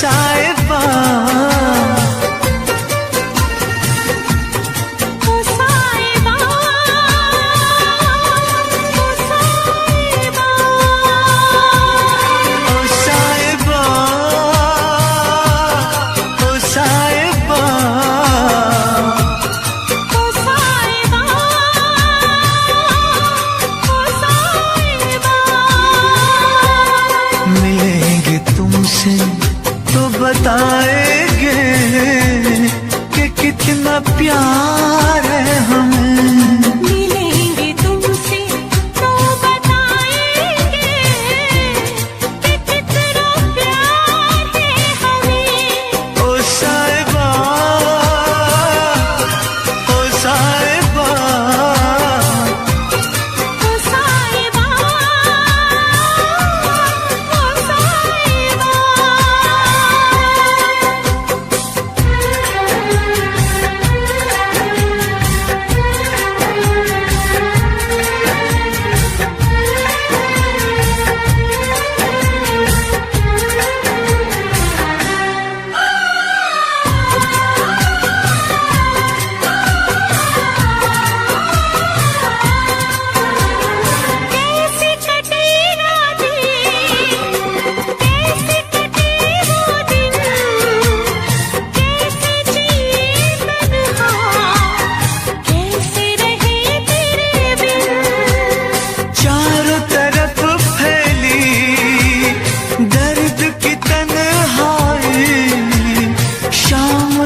साहिबा तो बताएंगे कि कितना प्यार है हमें। मिलेंगे तुमसे तो बताएंगे कि कितना प्यार है हमें। ओ साहिबा, ओ साहिबा, ओ साहिबा, ओ साहिबा।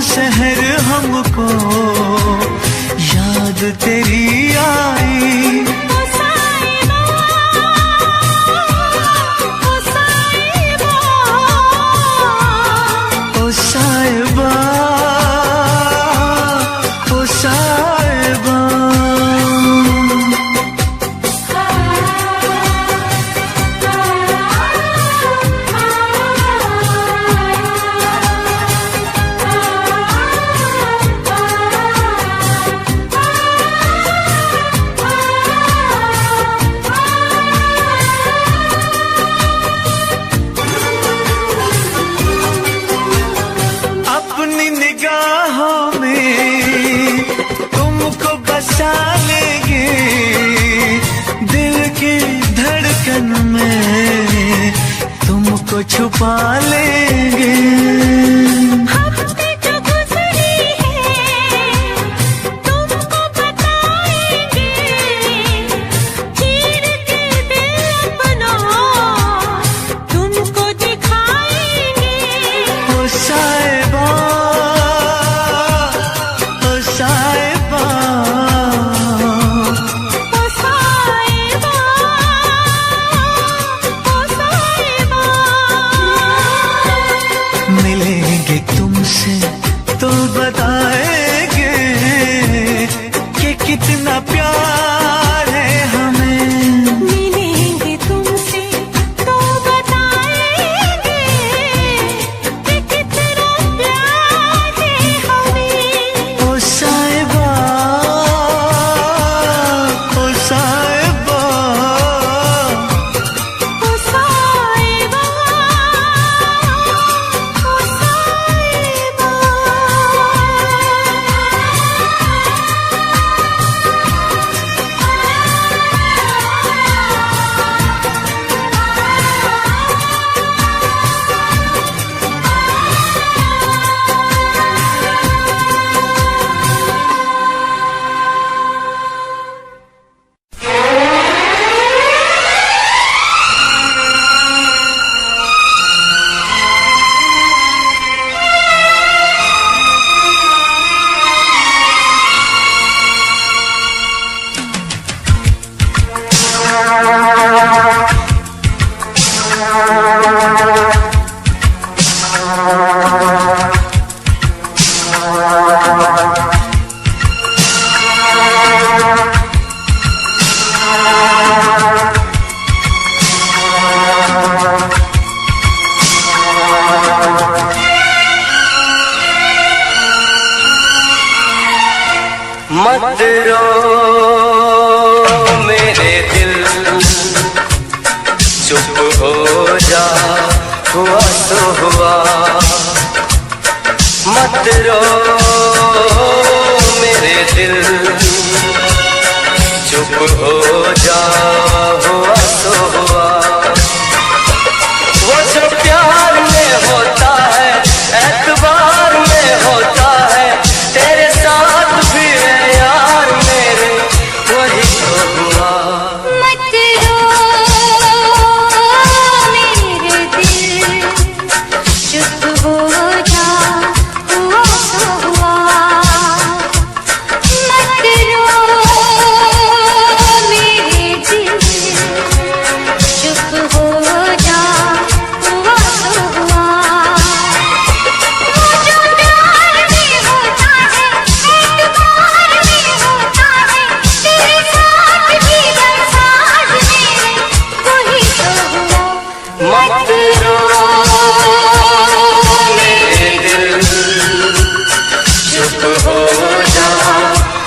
शहर हमको याद तेरी आई। ओ साहिबा, ओ साहिबा, ओ साहिबा, ओ साहिबा। अपनी निगाहों में तुमको बसा लेंगे, दिल की धड़कन में तुमको छुपा लेंगे। हफ्ते जो गुजरी है तुमको बताएंगे, चीर के दिल अपना तुमको दिखाएंगे। ओ साहिबा, ओ साहिबा, ओ साहिबा, ओ साहिबा। मिलेंगे तुमसे तो बताएंगे कि कितना प्यार है हमें। मिलेंगे तुमसे तो बताएंगे कि कितना प्यार है हमें। ओ साहिबा, ओ साहिबा, ओ साहिबा, ओ साहिबा। मत रो मेरे दिल, चुप हो जा, हुआ तो हुआ। मत रो मेरे दिल, चुप हो जा, हुआ सो हुआ। वो जो प्यार में होता है, एतबार में होता है, तेरे साथ भी है यार मेरे, वही तो हुआ। मत रो मेरे दिल, चुप हो जा, हुआ सो हुआ। मत रो मेरे दिल, चुप हो जा, हुआ सो हुआ। वो जो प्यार में होता है, एतबार में होता है, तेरे साथ भी बरसात मेरे, वही तो हुआ। मत रो मेरे दिल, चुप हो जा,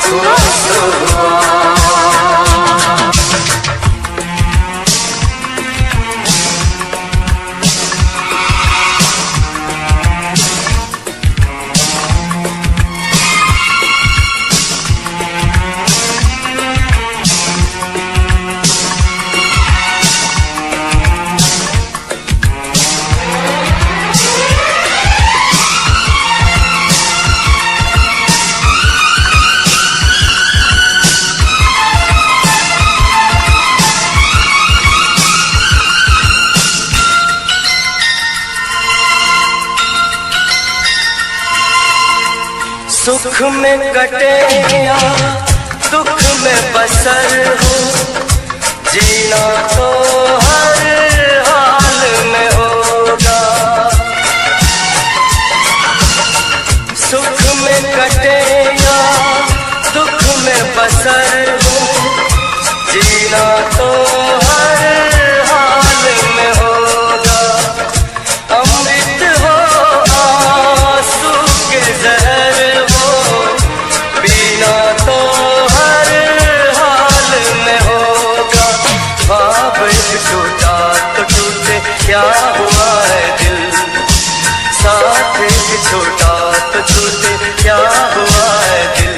हुआ सो हुआ। सुख में कटे या दुख में बसर हो, जीना तो हर हाल में होगा। सुख में कटे या दुख में बसर हो, जीना तो हर हाल में होगा। अमृत हो आंसू के जहर हो, पीना तो हर हाल में होगा। ख्वाब एक टूटा तो टूटे, क्या हुआ है दिल, साथ एक छोटा तो छूटे, क्या हुआ है दिल।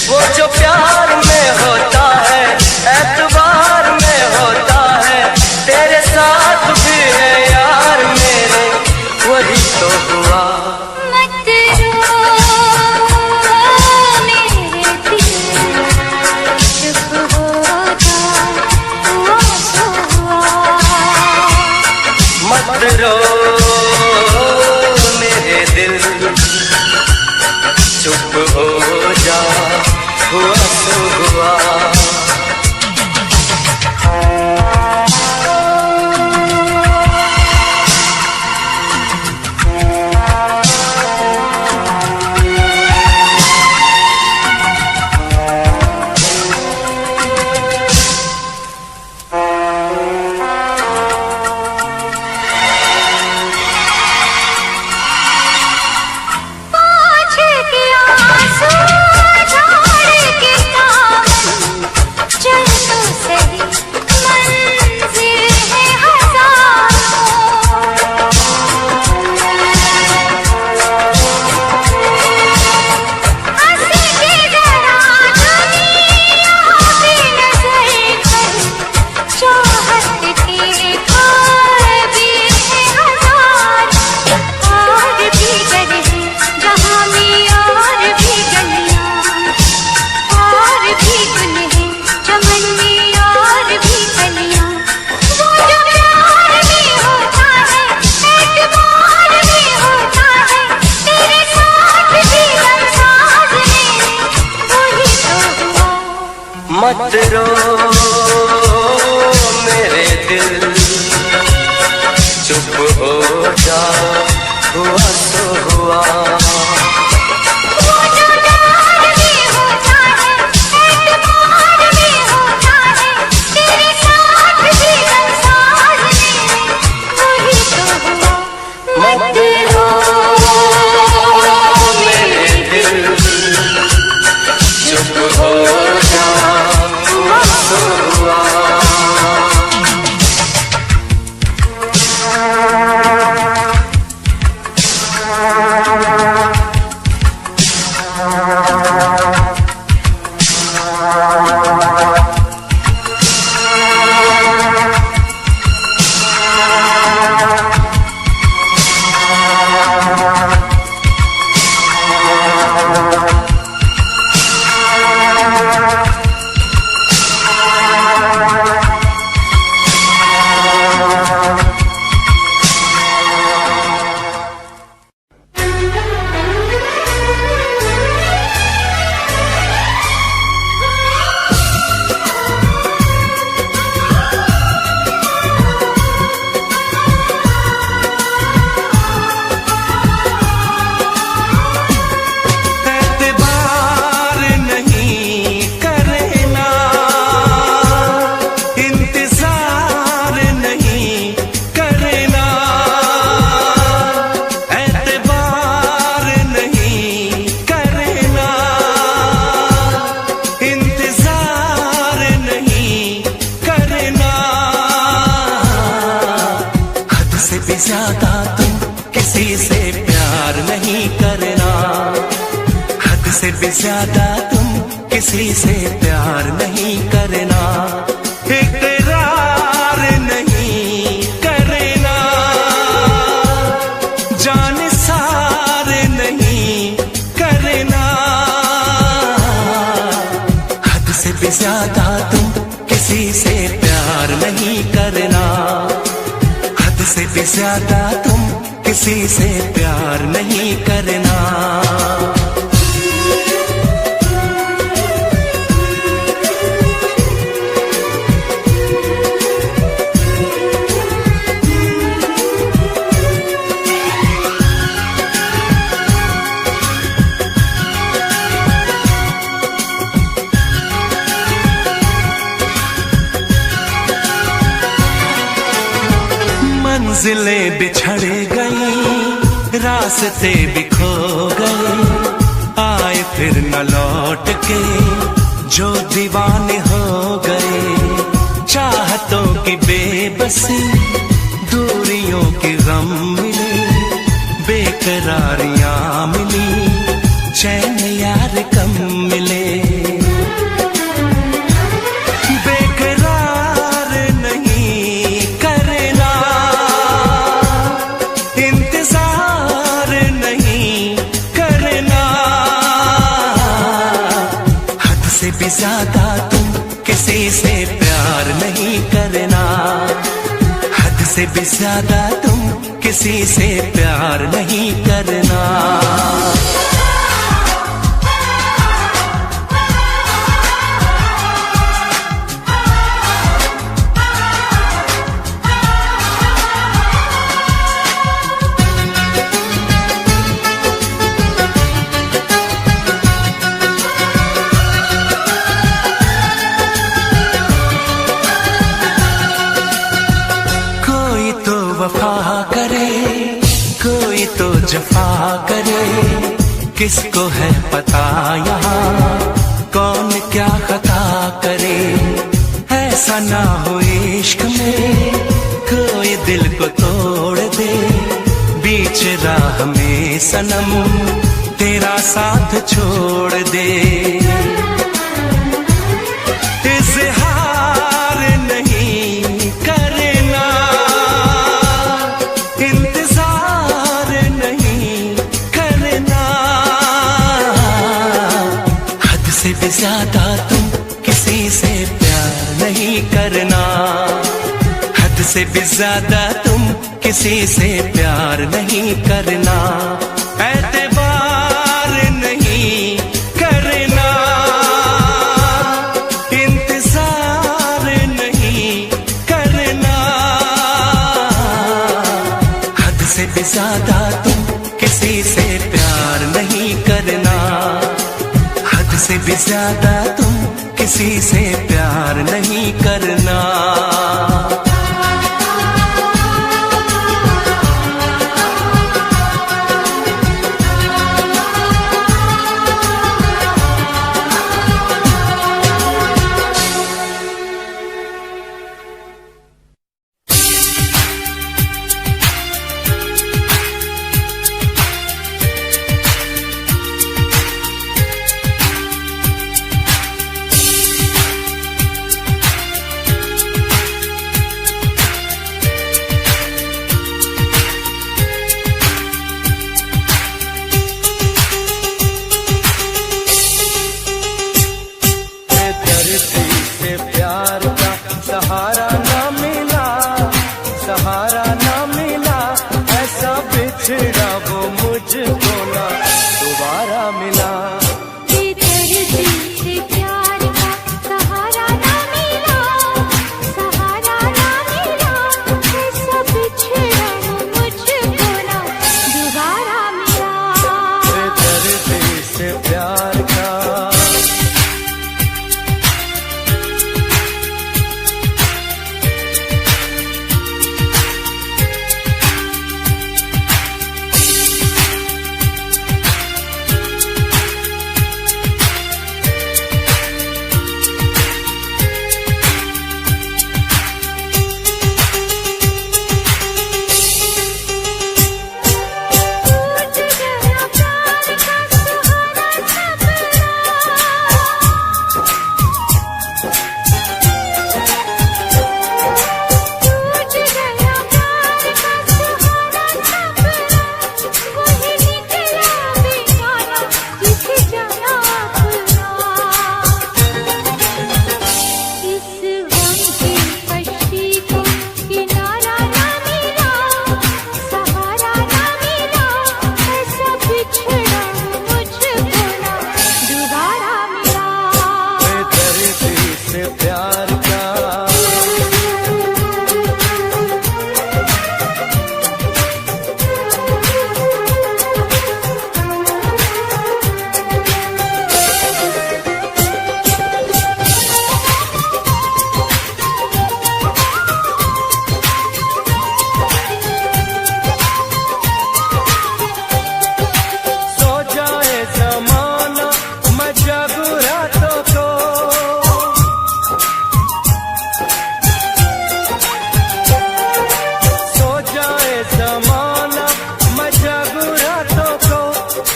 वो जो प्यार में होता है, एतबार में होता है, तेरे साथ भी है यार मेरे, वही तो हुआ। मत रो मेरे दिल, चुप हो जा, हुआ सो हुआ। मत रो मेरे दिल, चुप हो जा, हुआ सो हुआ। पाँच के आंसू झाड़ के दामन, चल तो सही, मंजिल है हजारों। हंस के जरा दुनिया की नजर कर, चाहत के ख्वाब भी है हजार। और भी गर है जहाँ में और भी गलियाँ, और भी गुल है चमन में और भी कलियाँ। वो जो प्यार में होता है, एतबार में होता है, तेरे साथ भी बरसात मेरे, वही तो हुआ। मत रो मेरे दिल, चुप हो जा, हुआ सो हुआ। वो जो प्यार में होता है, एतबार में होता है, तेरे साथ भी बरसात मेरे, वही तो हुआ। मत रो मेरे दिल, चुप हो जा, हुआ सो हुआ। भी ज्यादा तुम किसी से प्यार नहीं करना, इकरार नहीं करना, जान सार नहीं करना। हद से भी ज्यादा तुम किसी से प्यार नहीं करना, हद से भी ज्यादा तुम किसी से प्यार नहीं करना। मंजिलें बिछड़ गई, रास्ते भी खो गए, आए फिर न लौट के जो दीवाने हो गए। चाहतों की बेबसी, दूरियों के गम मिले, बेकरारियां मिली, चैन यार कम मिले। ज्यादा तुम किसी से प्यार नहीं करना, हद से भी ज्यादा तुम किसी से प्यार नहीं करना। वफा करे, कोई तो जफा करे, किसको है पता यहाँ कौन क्या खता करे। ऐसा ना हो इश्क में कोई दिल को तोड़ दे, बीच राह में सनम तेरा साथ छोड़ दे। इज़हार नहीं करना, इंतजार नहीं करना, हद से भी ज्यादा तुम किसी से प्यार नहीं करना, हद से भी ज्यादा तुम किसी से प्यार नहीं करना। एतबार नहीं करना, इंतजार नहीं करना, हद से भी ज्यादा तुम किसी से प्यार नहीं करना, हद से भी ज्यादा तुम किसी से प्यार नहीं करना।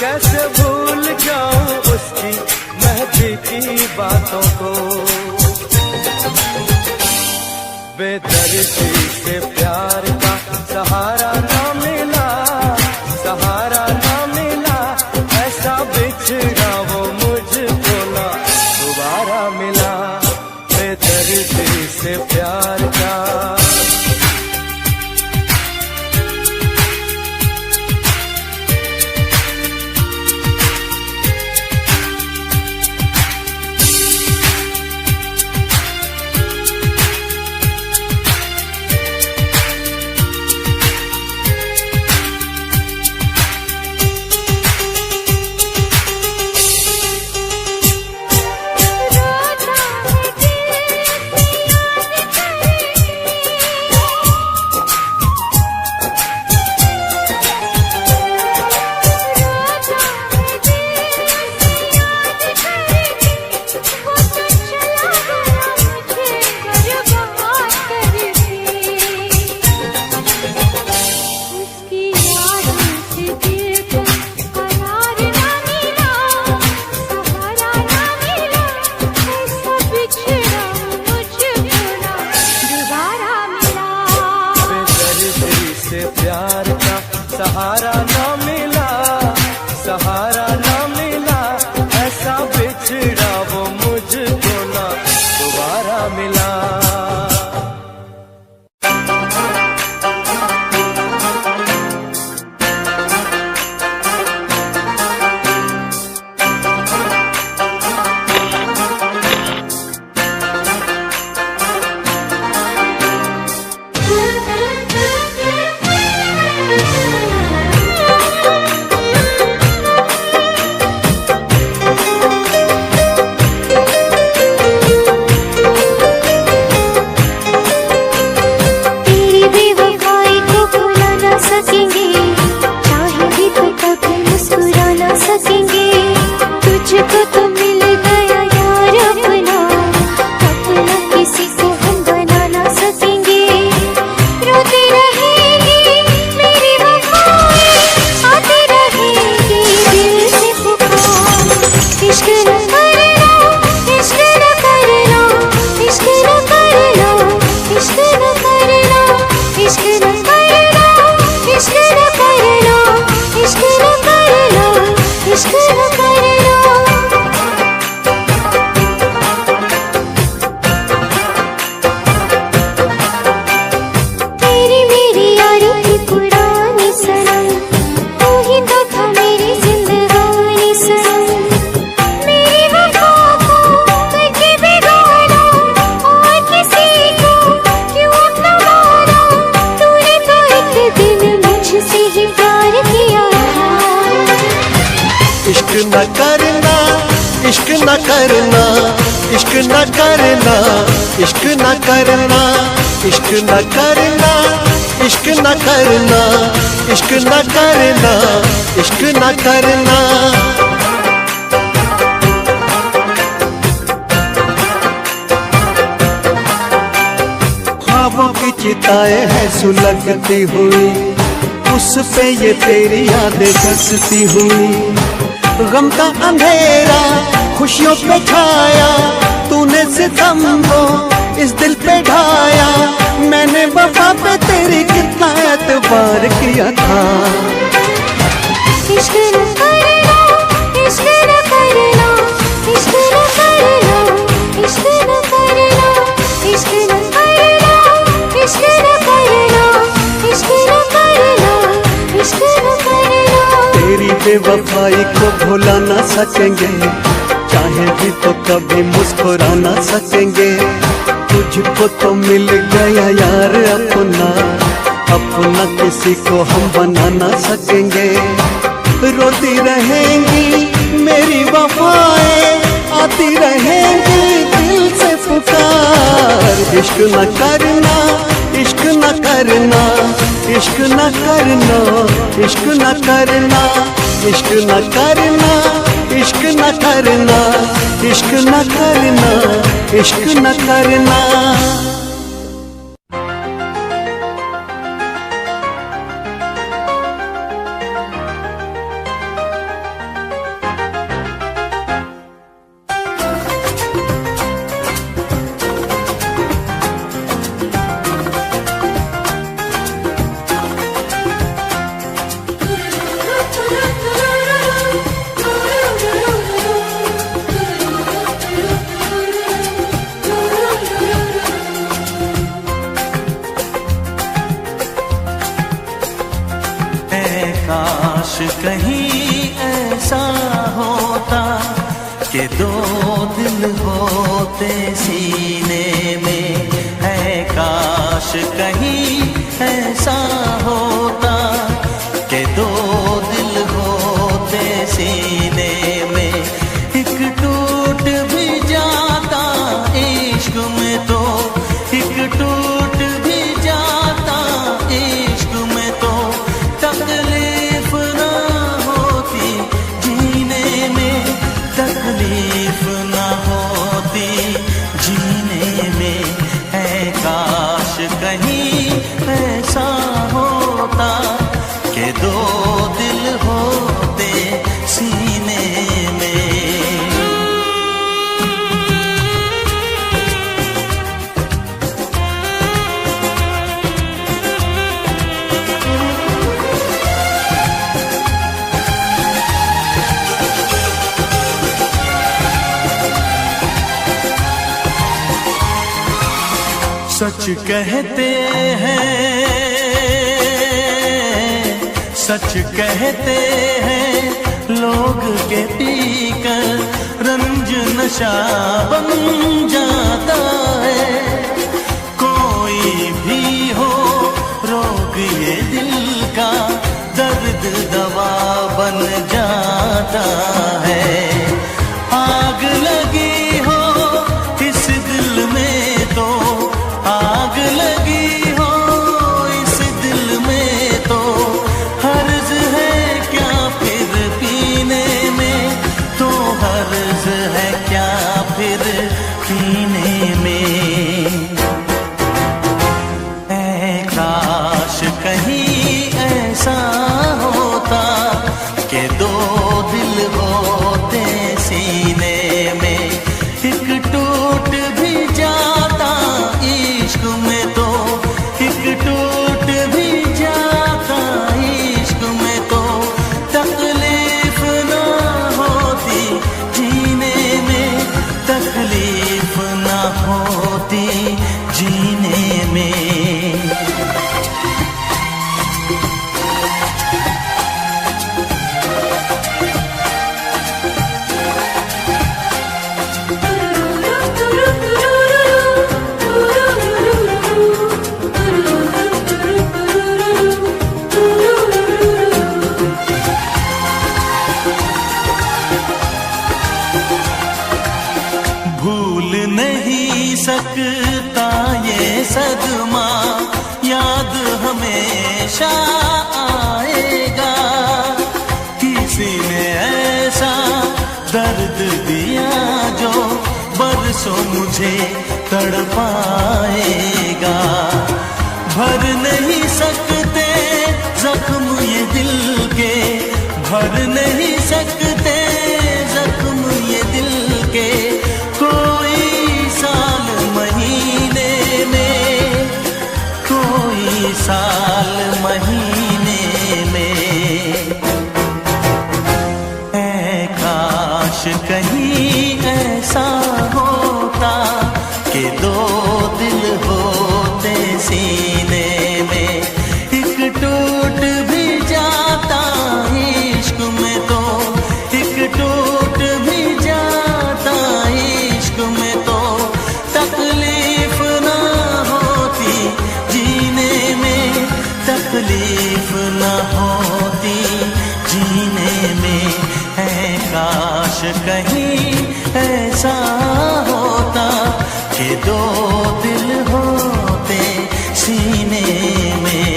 कैसे भूल जाऊं उसकी मेहंदी की बातों को। बेदर्दी से प्यार का सहारा ना मिला, सहारा ना मिला, ऐसा बिछड़ा वो मुझको ना दोबारा मिला। बेदर्दी से प्यार का सहारा ना मिला, सहारा ना मिला, ऐसा बिछड़ा वो मुझको ना दोबारा मिला। न करना, इश्क न करना, इश्क न करना, इश्क न करना, इश्क न करना, इश्क न करना, इश्क न करना, इश्क न करना। ख्वाबों की चिताएं हैं सुलगती हुई, उस पे ये तेरी यादें बसती हुई। गम का अंधेरा खुशियों पे छाया, तूने सितम को इस दिल पे ढाया। मैंने वफा पे तेरी कितना एतबार किया था। इश्क न करना, इश्क न करना, इश्क न करना, इश्क न करना, इश्क न करना, इश्क न करना, इश्क न करना, इश्क न करना। तेरी बेवफाई को भुला ना सकेंगे, चाहे भी तो कभी मुस्कुरा ना सकेंगे। तुझको तो मिल गया यार अपना, अपना किसी को हम बना ना सकेंगे। रोती रहेंगी मेरी वफाएं, आती रहेंगी दिल से पुकार। इश्क न करना, इश्क न करना, इश्क न करना, इश्क न करना, इश्क न करना, इश्क न करना, इश्क न करना, इश्क न करना। के दो दिल होते सीने में, है काश कहीं ऐसा होता के दो दिल होते सीने में, एक टूट भी जाता इश्क में तो, एक टूट भी जाता इश्क में तो, तकलीफ ना होती जीने में, तकलीफ ना होती जीने में, है काश कहीं ऐसा होता के दो दिल होते सीने में। सच कहते हैं, सच कहते हैं लोग के पीकर रंज नशा बन जाता है, कोई भी हो रोग ये दिल का दर्द दवा बन जाता है, आग लगी हो इस दिल में तो, आग लगी हो इस दिल में तो, हर्ज है क्या फिर पीने में, तो हर्ज है क्या फिर पीने में, ऐ काश कहीं ऐसा होता के दो दिल होते सीने में, एक टूट भी जाता इश्क में तो, एक टूट भी जाता इश्क में तो, तकलीफ ना होती जीने में, तकलीफ ना होती जीने में। भूल नहीं सकता ये सदमा, याद हमेशा आएगा, किसी ने ऐसा दर्द दिया जो बरसों मुझे तड़पाएगा, भर नहीं सकते जख्म ये दिल के, भर नहीं सकते जख्म ये दिल के, कोई साल महीने में, कोई साल महीने में, ऐ काश कहीं ऐसा होता के दो दिल होते सीने में, एक टूट भी जाता इश्क में तो, एक टूट भी जाता इश्क में तो, तकलीफ ना होती जीने में, तकलीफ ना होती जीने में, है काश कहीं ऐसा होता के दो दिल होते सीने में।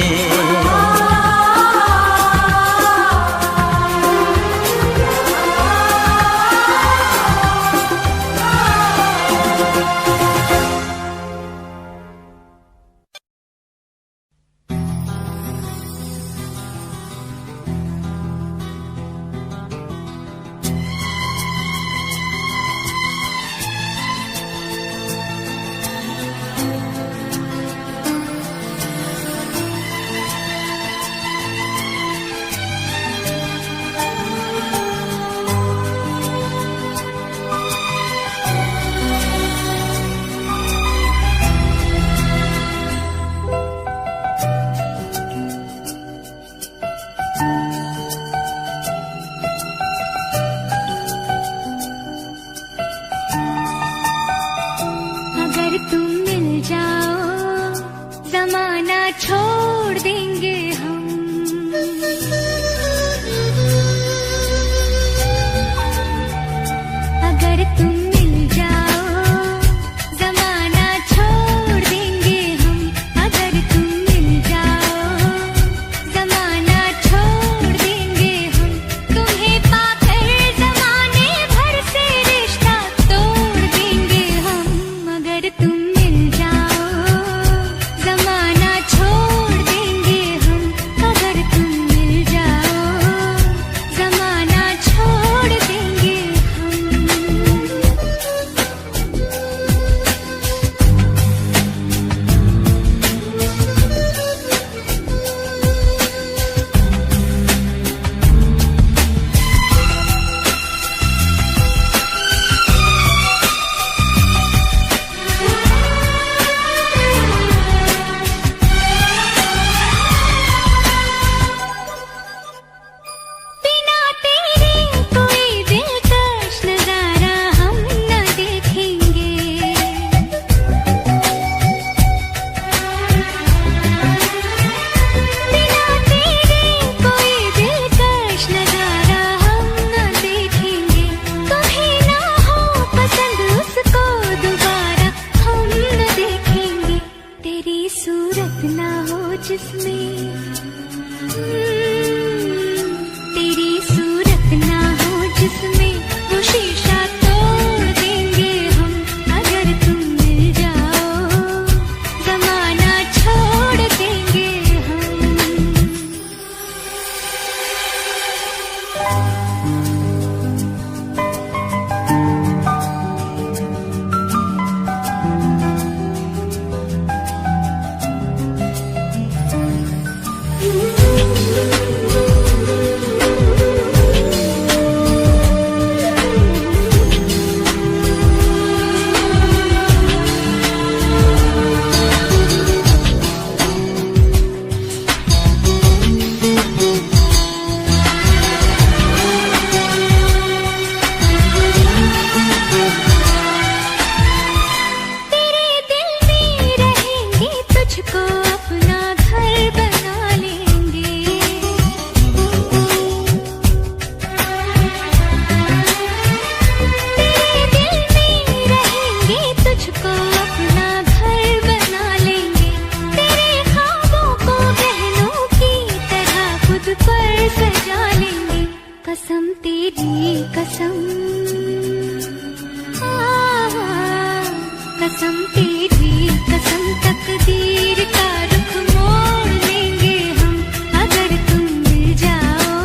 कसम तेरी कसम तकदीर का रुख मोड़ लेंगे हम अगर तुम मिल जाओ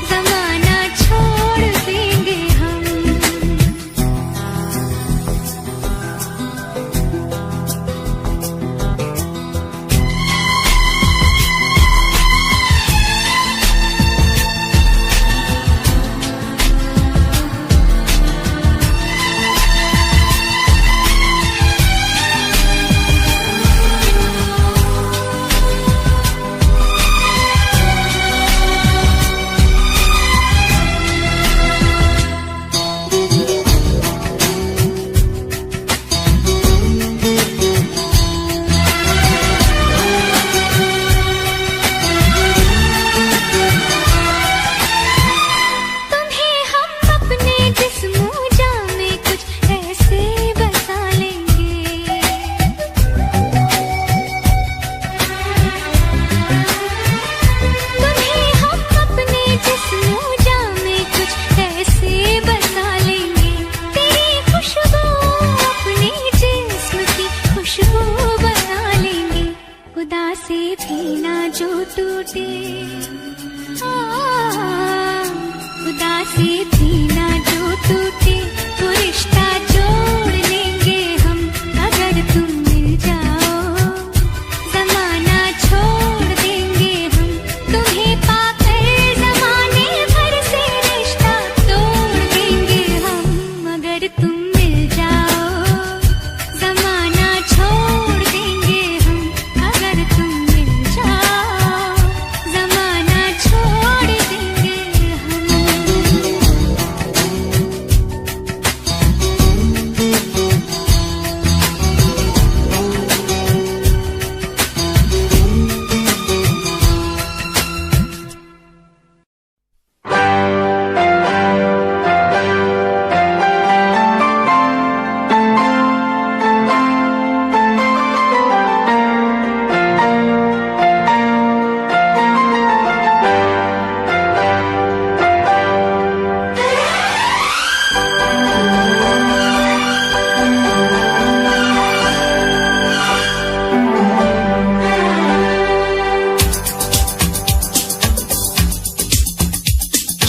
जमाना छोड़ देंगे हम।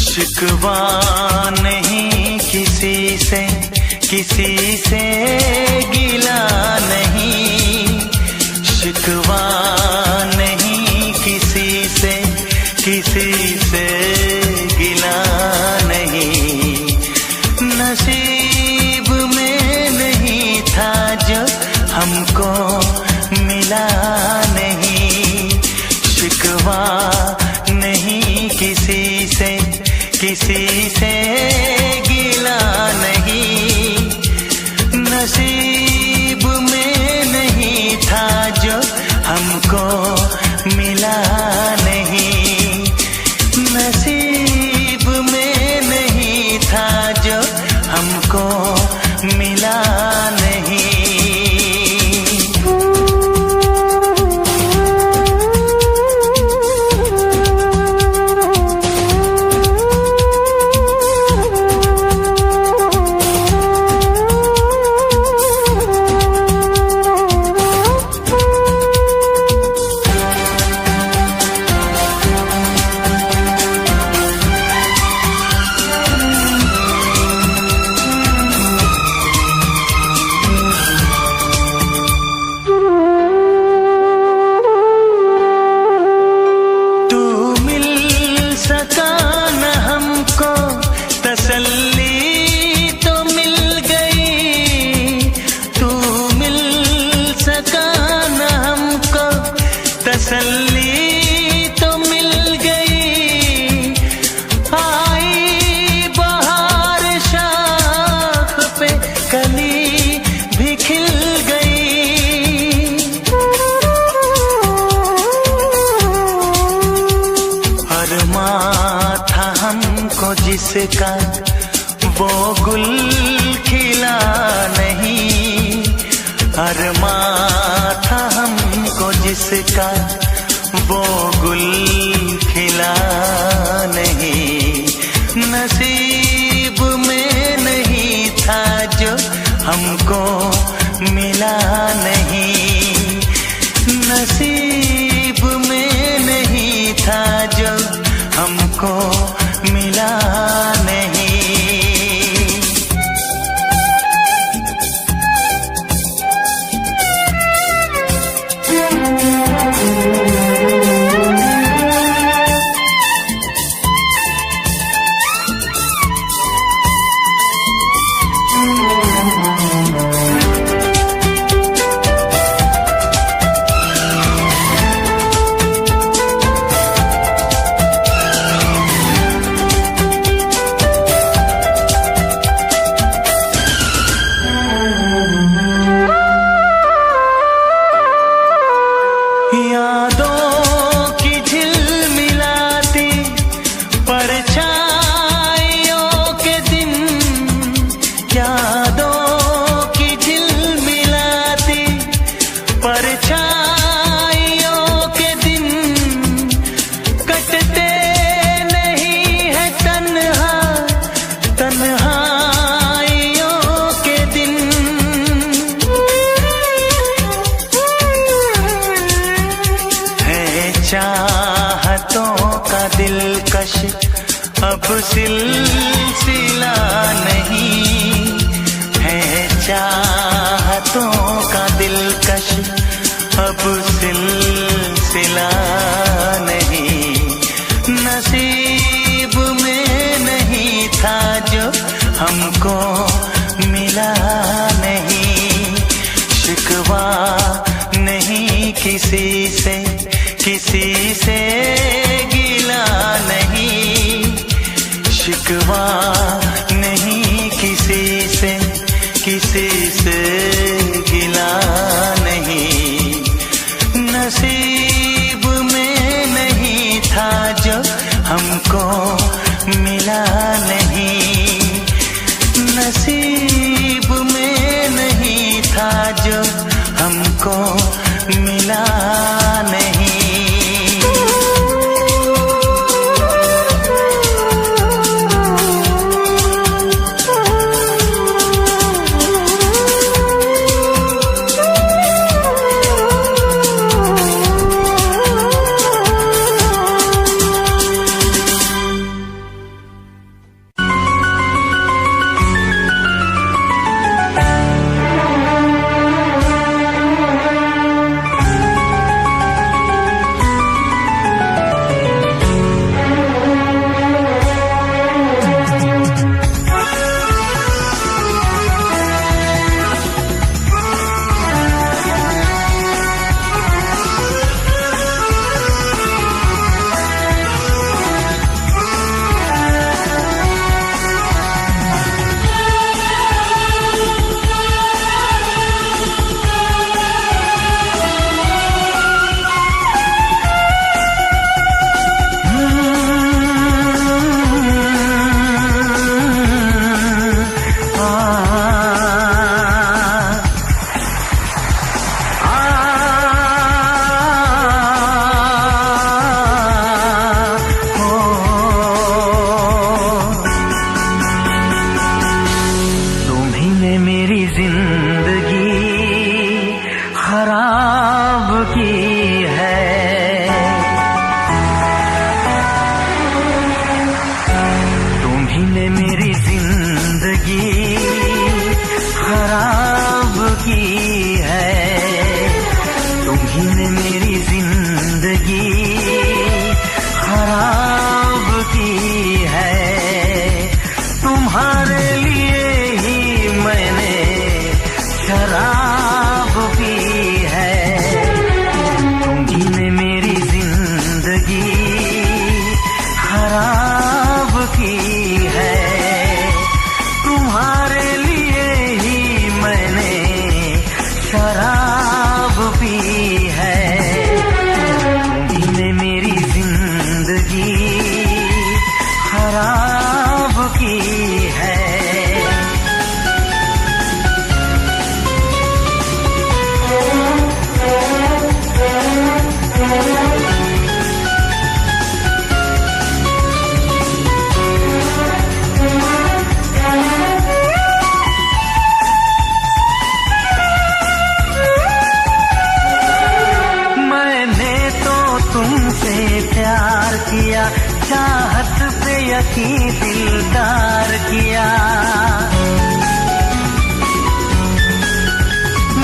शिकवा नहीं किसी से गिला नहीं, शिकवा नहीं किसी से गिला नहीं। नसीब में नहीं था जो हमको मिला नहीं। शिकवा नहीं किसी से गिला नहीं। नसीब में नहीं था जो हमको मिला नहीं। नसीब में नहीं था जो हमको मिला नहीं। जिसका वो गुल खिला नहीं, अरमां था हमको जिसका वो गुल खिला नहीं। नसीब में नहीं था जो हमको मिला नहीं, नसीब में नहीं था जो हमको मिला नहीं। यादों की झिलमिलाती परछाइयों के दिन, यादों की झिलमिलाती परछाइयों के दिन, कटते नहीं है तन्हा तन्हाइयों के दिन। चाहतों का दिलकश अब सिलसिला नहीं है, चाहतों का दिलकश अब सिलसिला नहीं। नसीब में नहीं था जो हमको मिला नहीं, शिकवा नहीं किसी से किसी से गिला नहीं, शिकवा नहीं किसी से किसी से गिला नहीं। नसीब में नहीं था जो हमको मिला नहीं, नसीब में नहीं था जो हमको मिला दिलदार किया।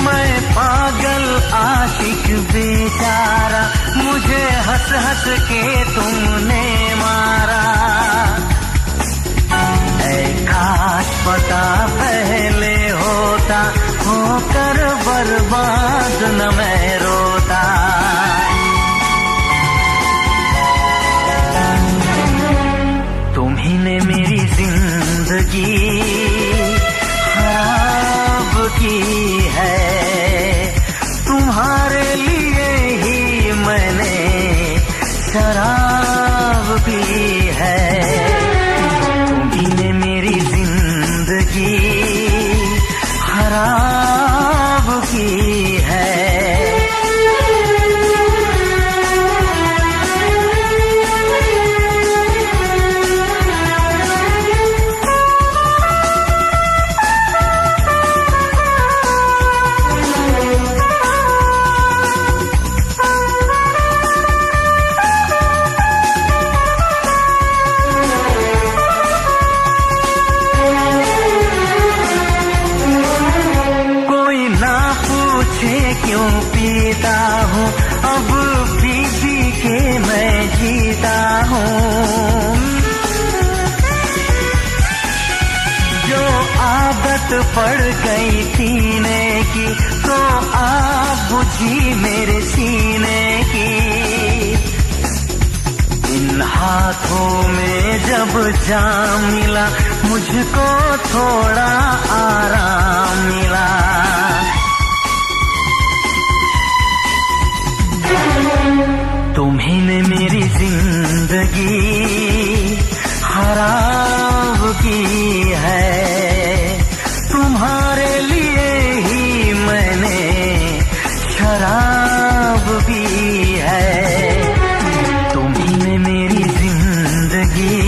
मैं पागल आशिक बेचारा, मुझे हंस हंस के तुमने मारा। काश पता पहले होता, होकर बर्बाद न मैं रोता। तुम्ही ने मेरी जिंदगी खराब की है, तुम्हारे लिए ही मैंने शराब पी है। तुम्ही ने मेरी जिंदगी खराब की है। क्यों पीता हूँ अब पी पी के मैं जीता हूँ। जो आदत पड़ गई पीने की, तो आग बुझी मेरे सीने की। इन हाथों में जब जाम मिला, मुझको थोड़ा आराम मिला। तुम्ही ने मेरी जिंदगी खराब की है, तुम्हारे लिए ही मैंने शराब पी है। तुम्ही ने मेरी जिंदगी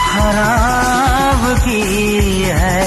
खराब की है।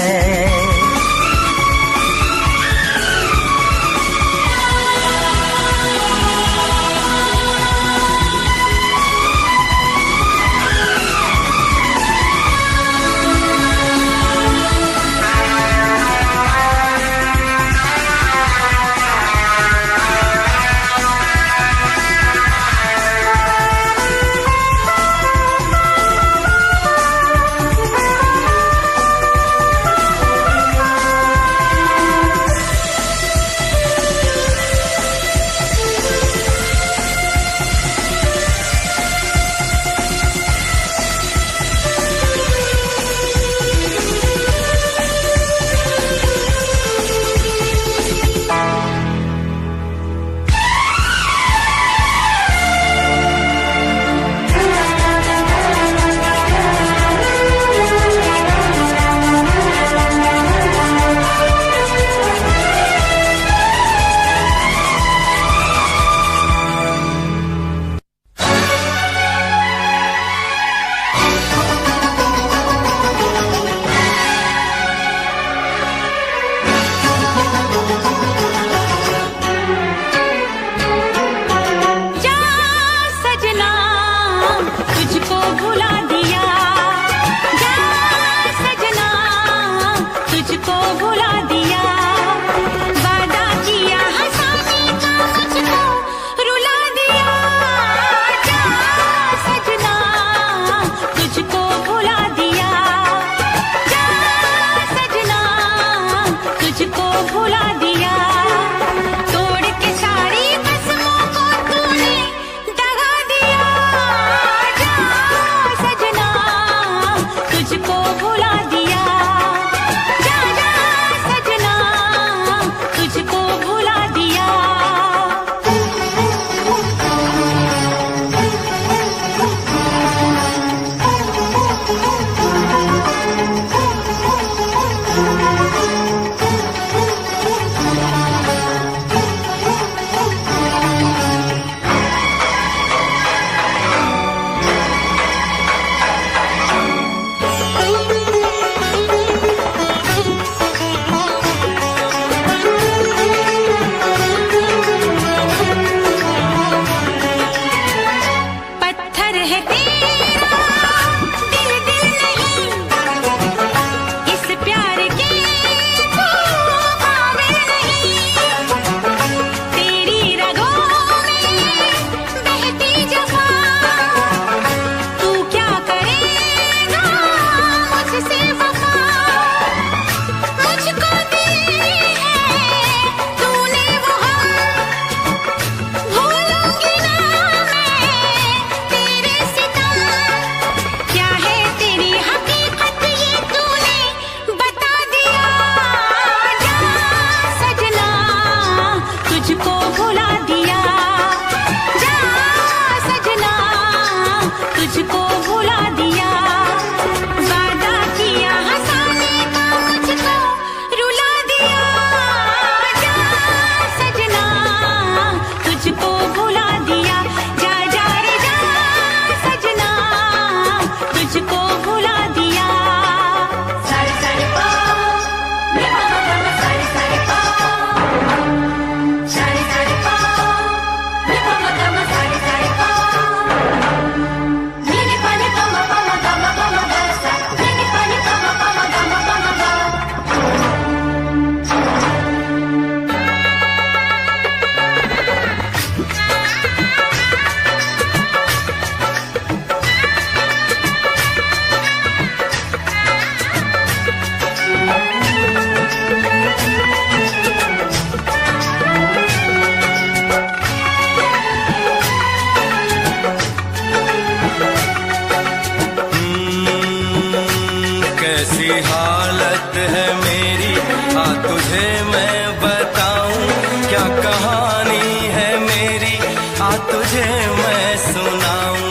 हालत है मेरी, आ तुझे मैं बताऊं क्या कहानी है मेरी, आ तुझे मैं सुनाऊं।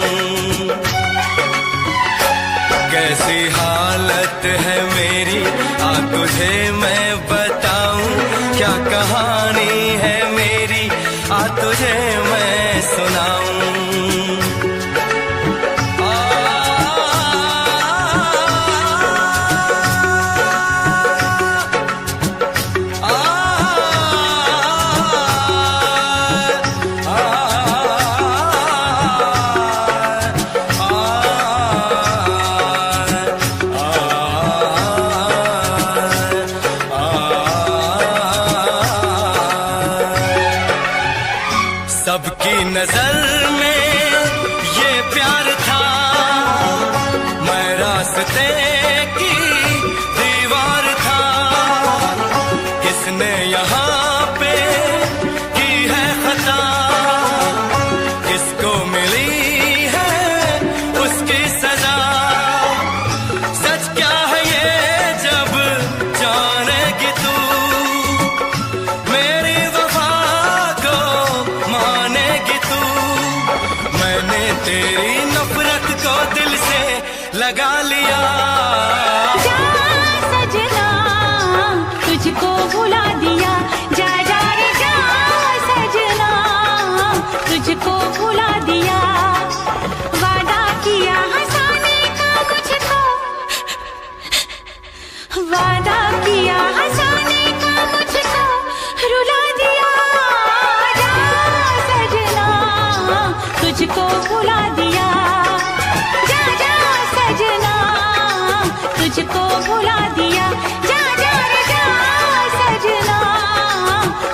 कैसी हालत है मेरी, आ तुझे मैं बताऊं क्या कहानी है मेरी, आ तुझे मैं सुनाऊं। सबकी नजर में ये प्यार था, मैं रास्ते की दीवार था। किसने यहाँ पे की है खता, किसको मिली है उसकी सजा। सच क्या है ये जब जानेगी तू, मेरी वफा को मानेगी तू। मैंने तेरी नफरत को दिल से लगा लिया। जा सजना तुझको भुला दिया, जा जा रे जा सजना तुझको भुला दिया। वादा किया हंसाने का मुझको, वादा किया हंसाने का मुझको रुला दिया। जा सजना तुझको भुला दिया, जा जा सजना तुझको भुला दिया। जा जा रे जा सजना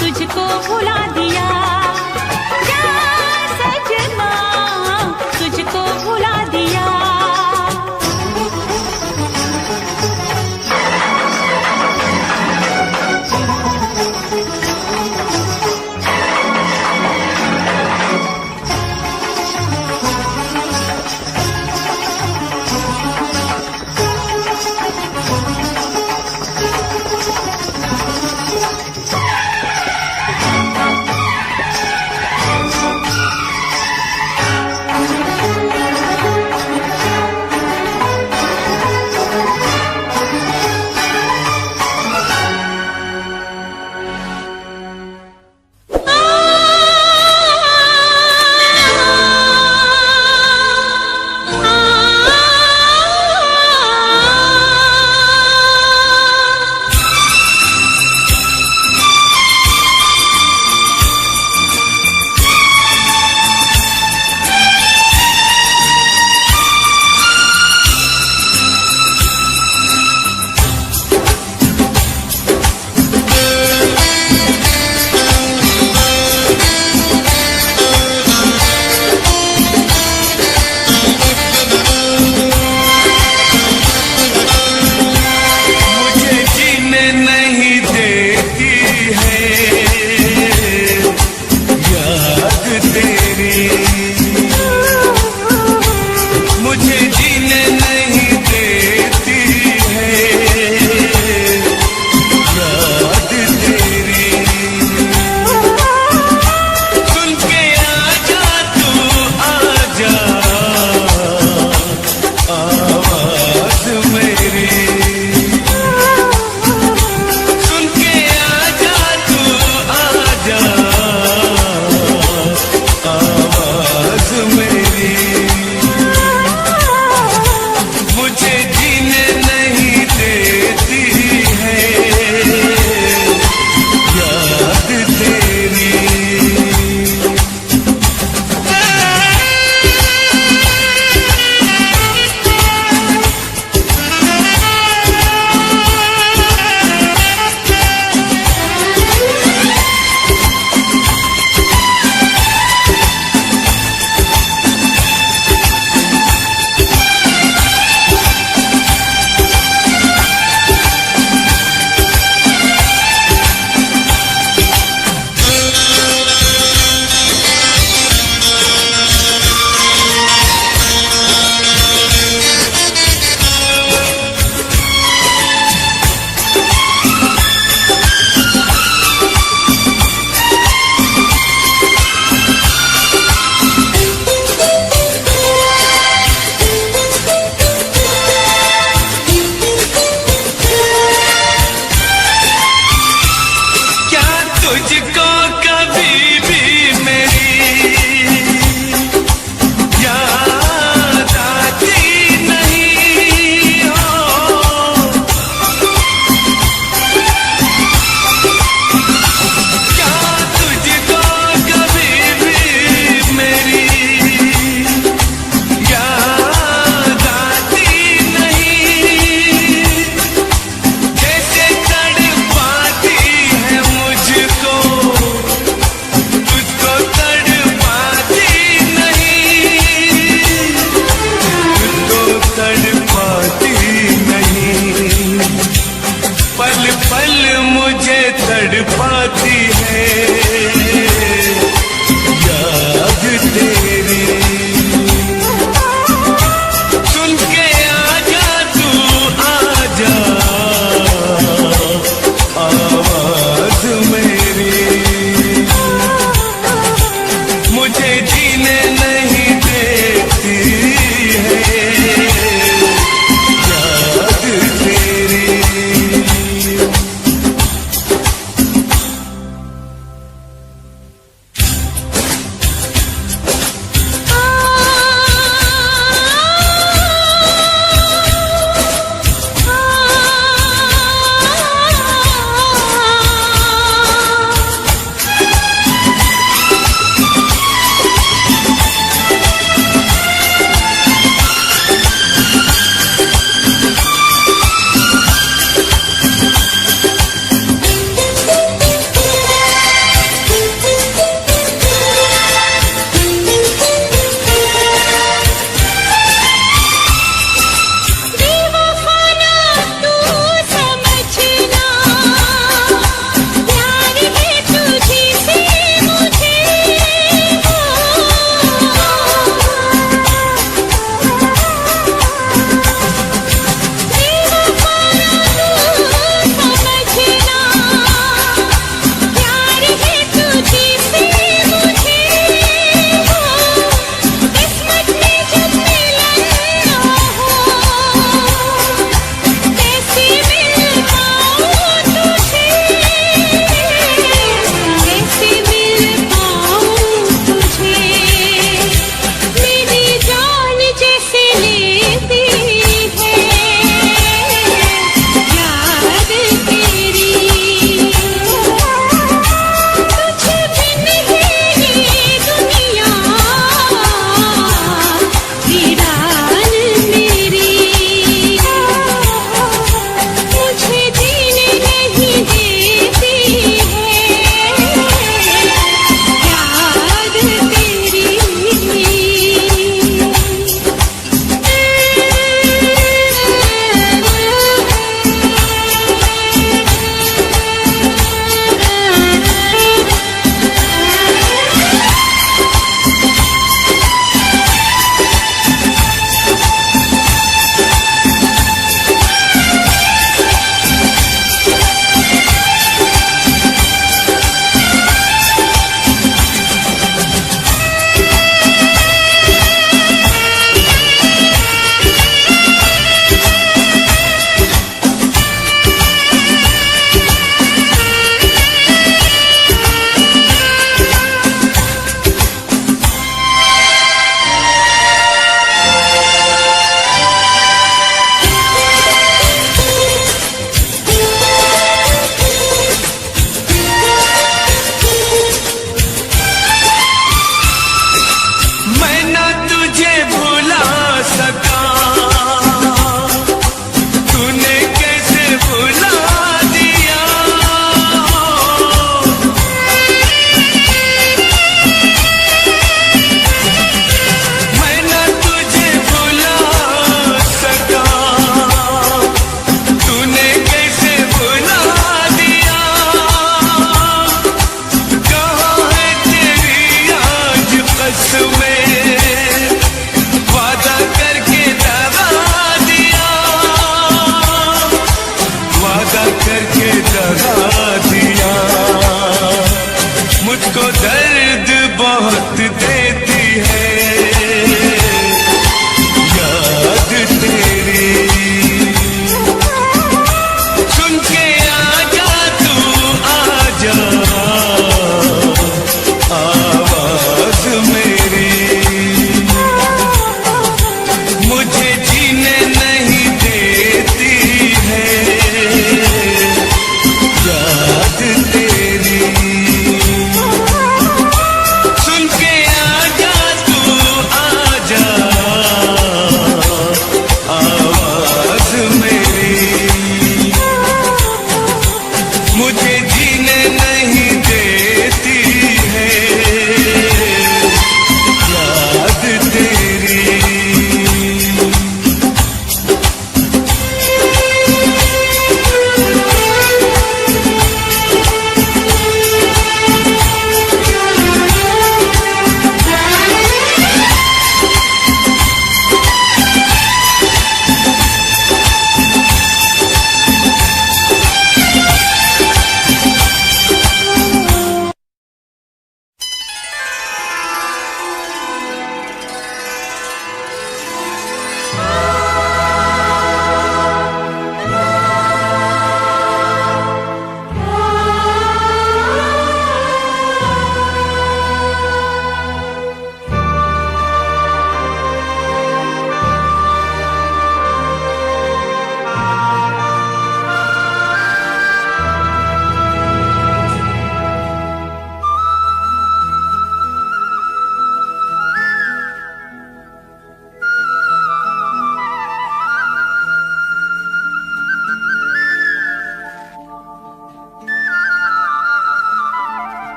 तुझको भुला दिया, जा सजना तुझको भुला दिया।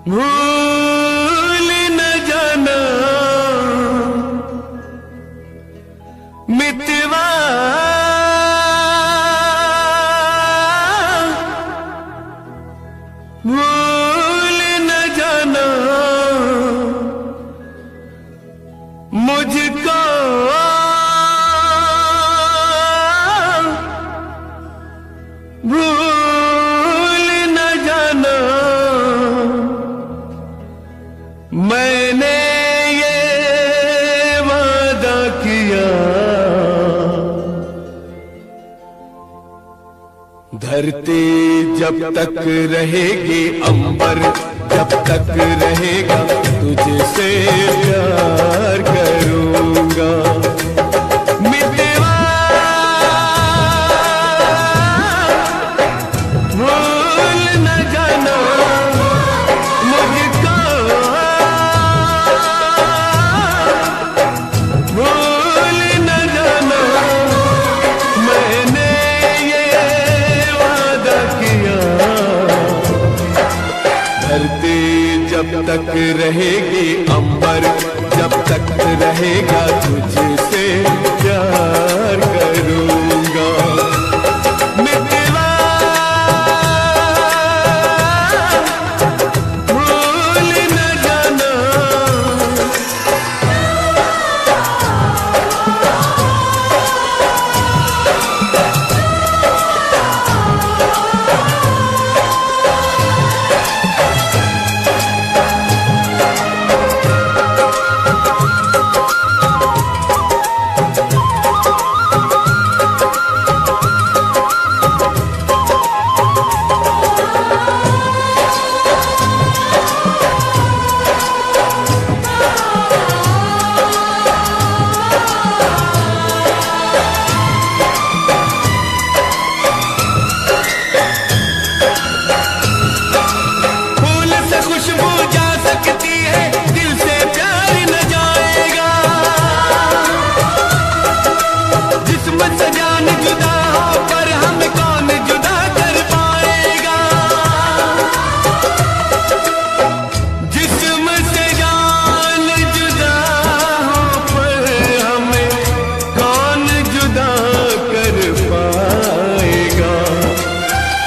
भूल न जाना मितवा भूल न जाना मुझको भूल न जाना मैंने ये वादा किया धरती जब तक रहेगी अंबर जब तक रहेगा तुझसे प्यार करूंगा मितवा भूल न जाना मुझको भूल न जाना मैंने ये वादा किया धरती जब तक रहेगी अंबर जब तक रहेगा तुझसे प्यार करूंगा मितवा भूल न जाना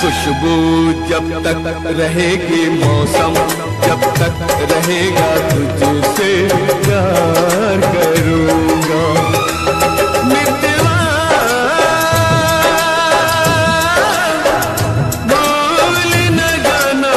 खुशबू जब तक रहेगी मौसम जब तक रहेगा तुझसे प्यार करूंगा मितवा भूल न जाना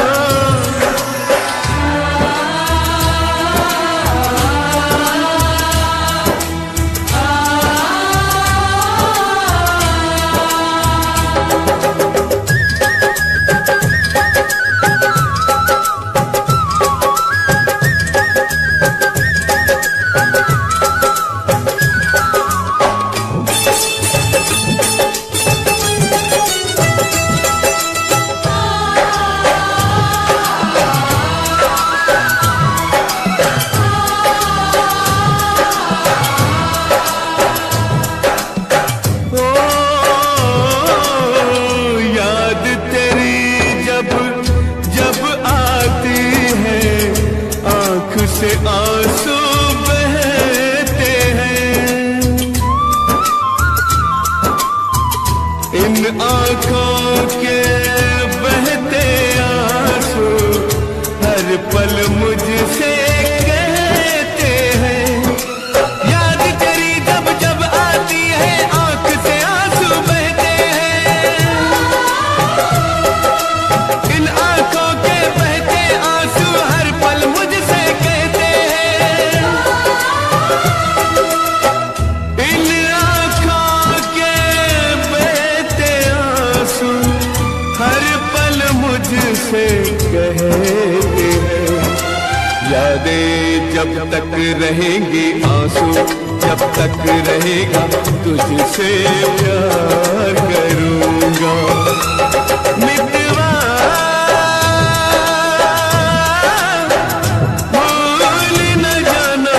से आंसू बहते हैं इन आंखों के बहते आंसू हर पल मुझसे कहते हैं याद तेरी जब जब आती है आंख से आंसू बहते हैं इन आंखों के बहते आंसू हर पल मुझसे मुझसे कहते हैं यादें जब तक रहेंगी आंसू जब तक रहेगा तुझसे प्यार करूंगा मितवा भूल न जाना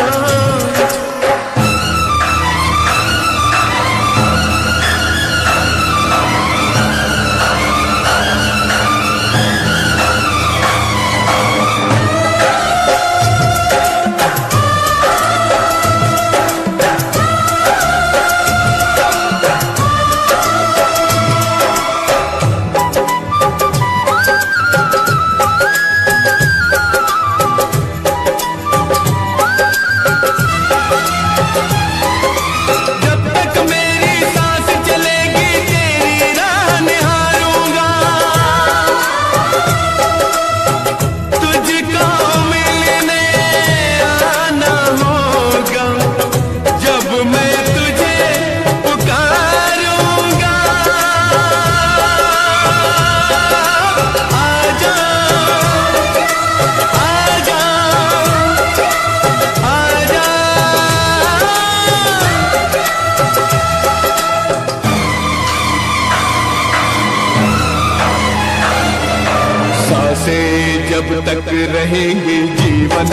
सांसें जब तक रहेंगे जीवन,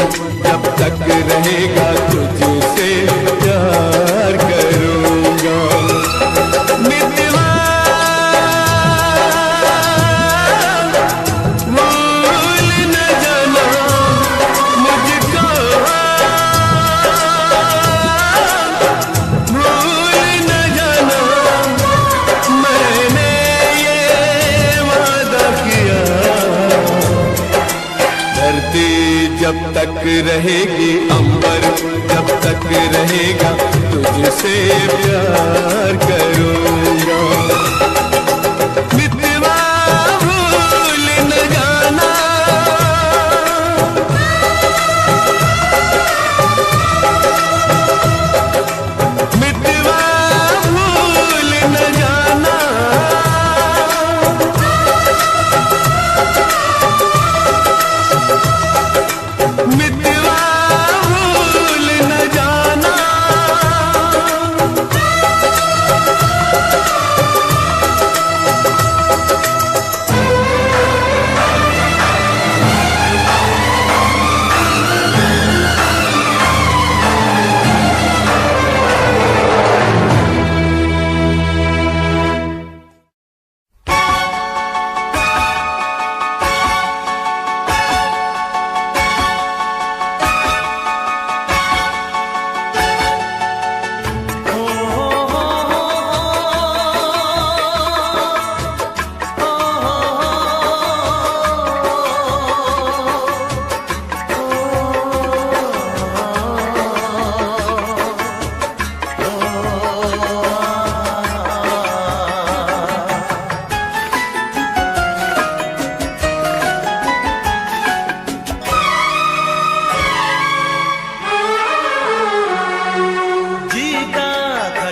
जब तक रहेगा तुझसे प्यार करूँगा। मितवा भूल न जाना मुझको, भूल न जाना मैंने ये वादा किया। धरती जब तक रहेगी, अंबर जब तक रहेगा तुझसे प्यार करूँगा। मितवा भूल न जाना, मितवा भूल न जाना, मितवा भूल न जाना।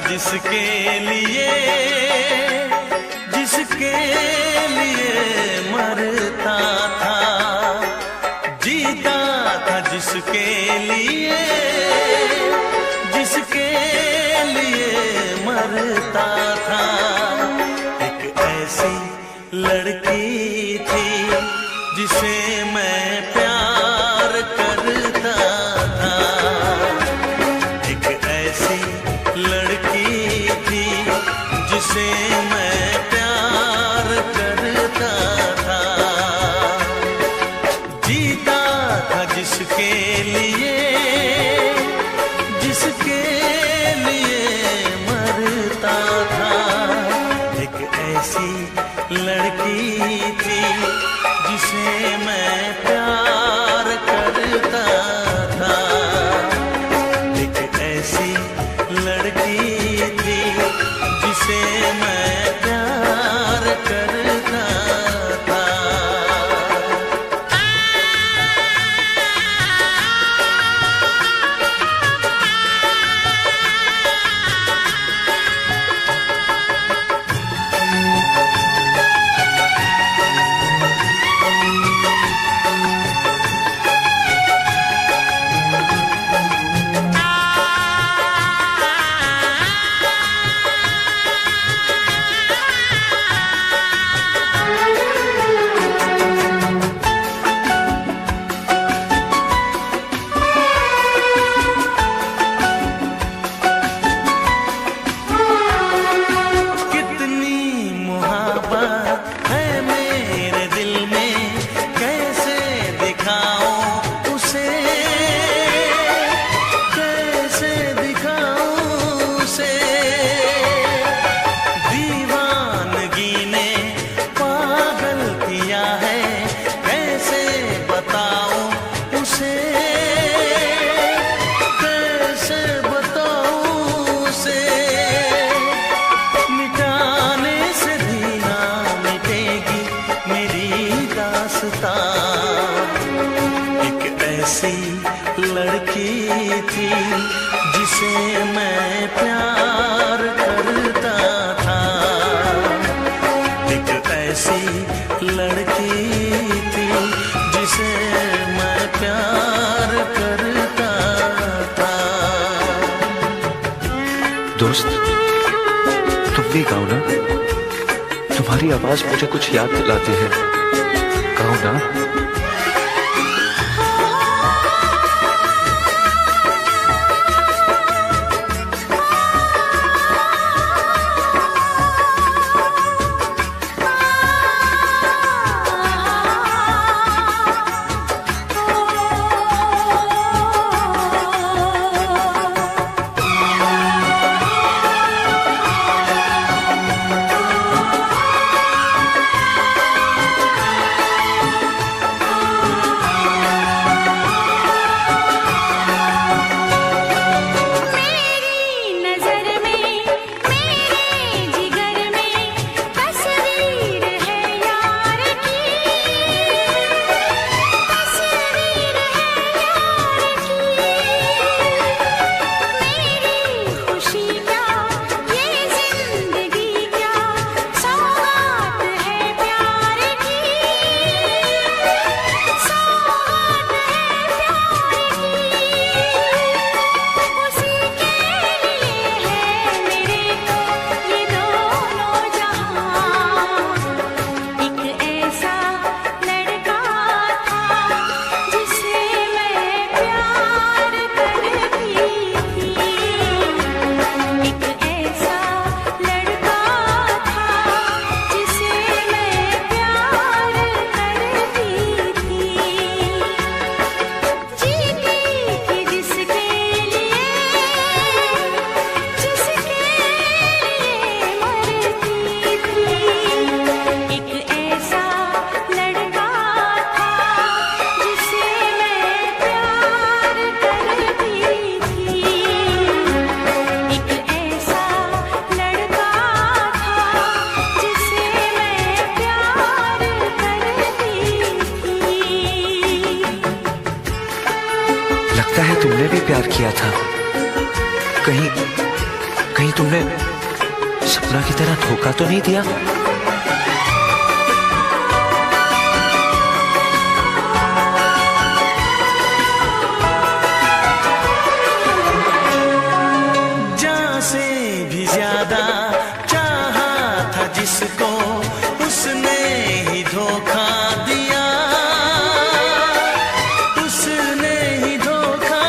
जिसके लिए, जिसके लिए मरता था, जीता था जिसके लिए, जिसके लिए मरता था। एक ऐसी लड़की थी जिसे मैं प्यार करता था। एक ऐसी लड़की थी जिसे मैं प्यार करता था। जीता था जिसके लिए, जिसके लिए मरता था। एक ऐसी लड़की थी जिसे मैं प्यार करता था। एक ऐसी लड़की थी जिसे मैं प्यार करता था। लड़की थी जिसे मैं प्यार करता था। एक ऐसी लड़की थी जिसे मैं प्यार करता था। दोस्त, तुम भी गाओ ना, तुम्हारी आवाज मुझे कुछ याद दिलाती है। कहूँ ना। लगता है तुमने भी प्यार किया था। कहीं कहीं तुमने सपना की तरह धोखा तो नहीं दिया? जान से भी ज्यादा चाहा था जिसको, उसने ही धोखा दिया, उसने ही धोखा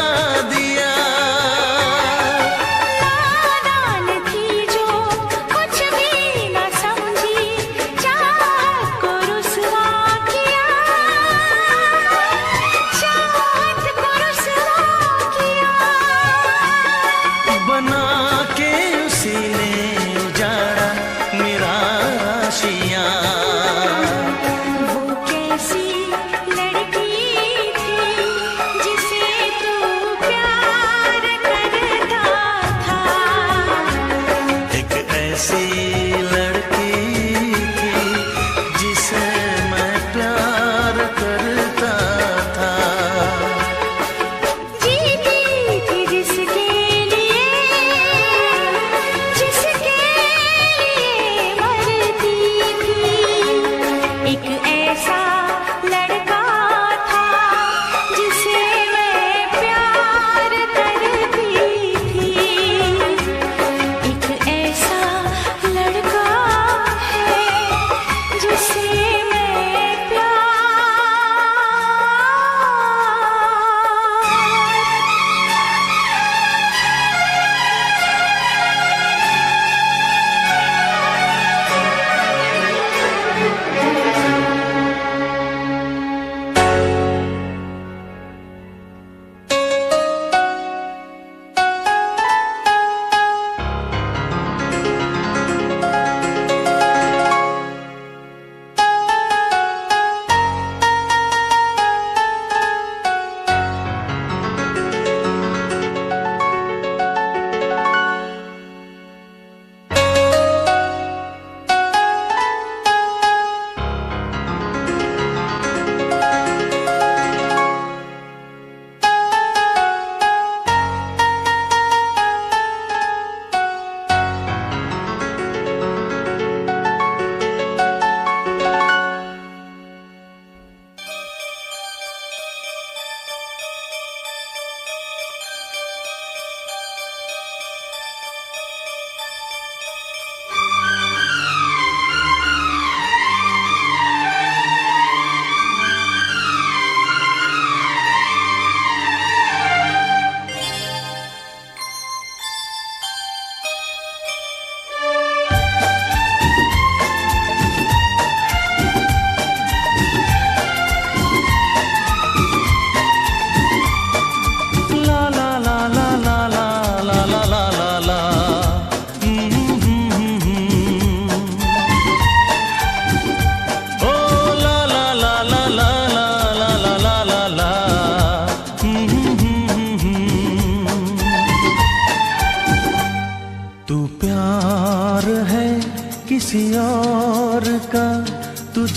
दिया। नादान थी जो कुछ भी न समझी,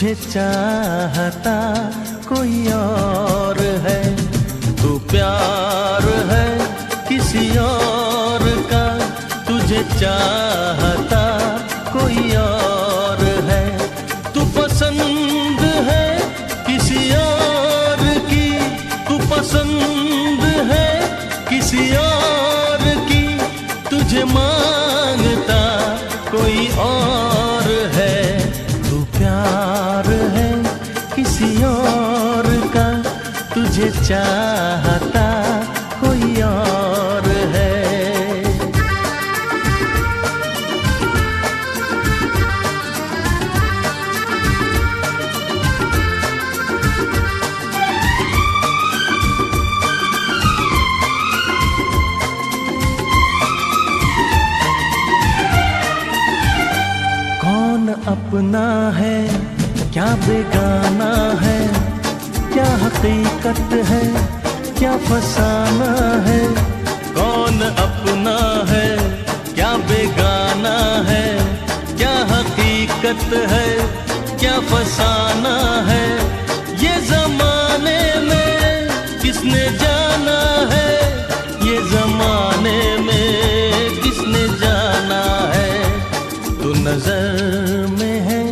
तुझे चाहता कोई और है। तू प्यार है किसी और का, तुझे चाहता कोई और है। तू पसंद है किसी और की, तू पसंद है किसी और की, तुझे मांगता कोई और है। तू प्यार है किसी और का, तुझे चाहता कोई और है। कौन अपना है क्या बेगाना है, क्या हकीकत है क्या फसाना है। कौन अपना है क्या बेगाना है, क्या हकीकत है क्या फसाना है। ये जमाने में किसने जाना है, ये जमाने में किसने जाना है। तू नजर में है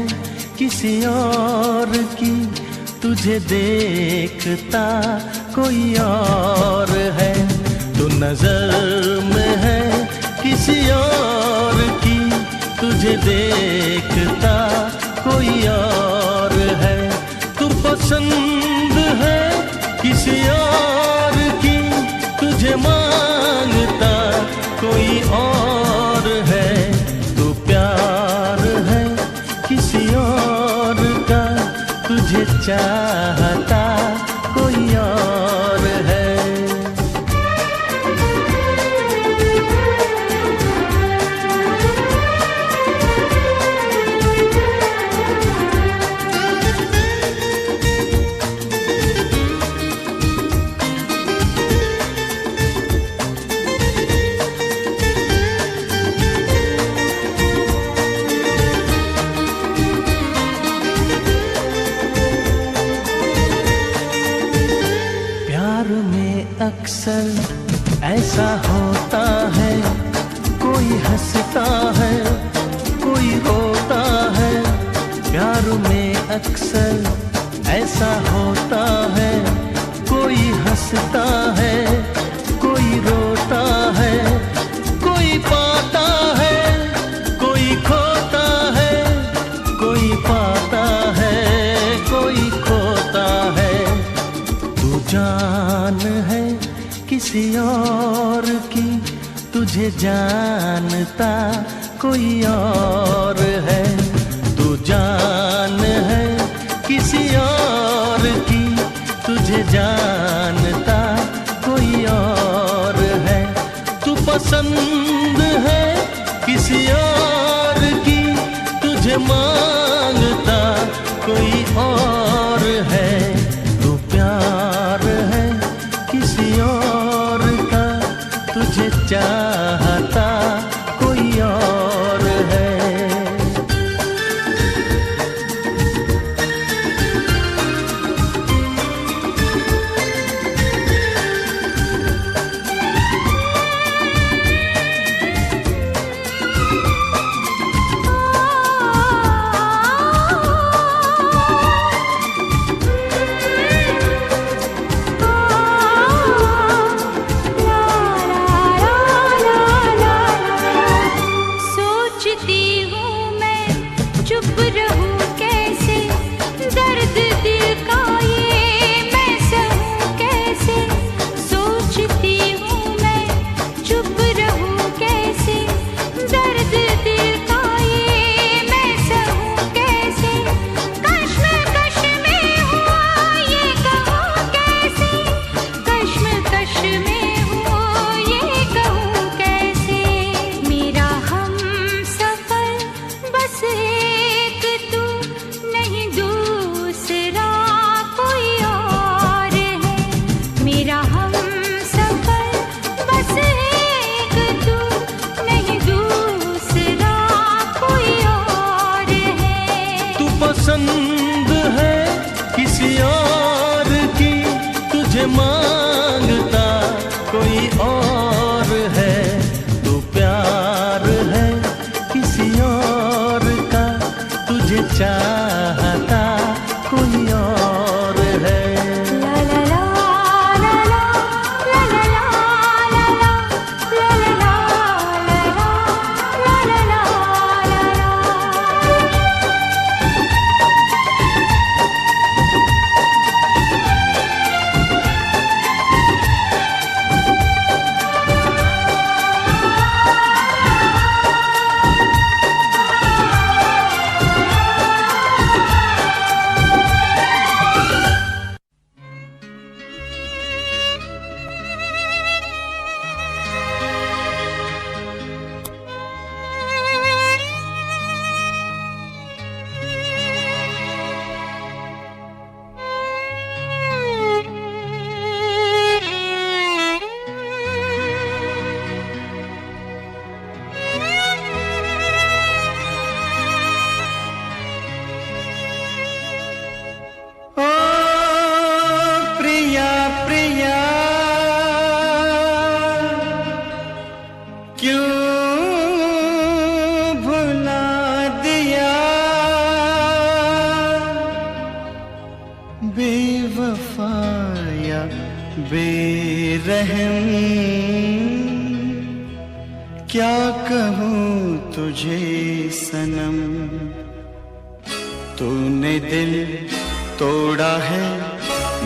किसी और की, तुझे देखता कोई और है। तू नजर में है किसी और की, तुझे देखता कोई और है। तू पसंद है किसी और की, तुझे मांगता कोई और है। तू प्यार है किसी और का, तुझे चाहता कोई और है। अक्सर ऐसा होता है, कोई हंसता है कोई रोता है। प्यार में अक्सर ऐसा होता है, कोई हंसता है कोई रोता है। कोई पाता है कोई खोता है, कोई पाता है कोई खोता है। तू जान है किसी और की, तुझे जानता कोई और है। तू जान है किसी और की, तुझे जानता कोई और है। तू पसंद है किसी और की, तुझे मांगता कोई और है। तू प्यार है किसी और का, तुझे चाहता कोई और है। ला ला ला तुझे मांगता कोई और है, तू प्यार है किसी और का, तुझे चाहता कोई और है। ला ला ला ला ला ला ला ला ला ला ला ला ला ला ला। ओ प्रिया प्रिया क्यों भुला दिया, बेवफाया बेरहम क्या कहूँ तुझे सनम, तूने दिल तोड़ा है,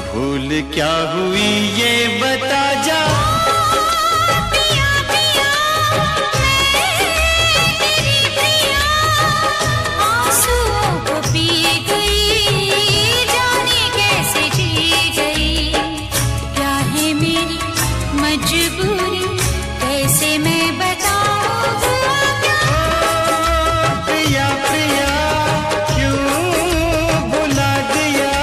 भूल क्या हुई ये बता जा। पिया पिया मैं तेरी पिया, आंसुओं को पी गई, जाने कैसे जी गई, क्या है मेरी मजबूरी, कैसे मैं बताऊं क्या। प्रिया प्रिया क्यों भुला दिया,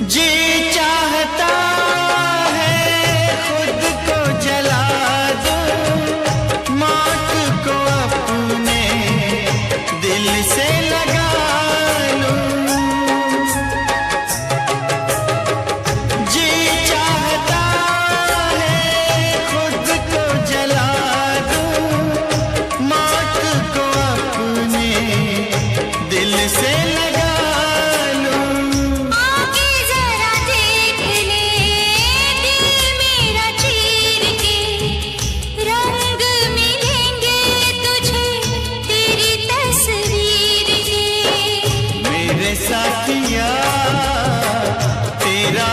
जी चाहता है खुद को जला दूं, मौत को अपने दिल से लगा लूं। जी चाहता है खुद को जला दूं, मौत को अपने दिल से लगा लूं। आगे जरा देख ले दिल मेरा चीर के, रंग मिलेंगे तुझे तेरी तस्वीर के। मेरे साथिया तेरा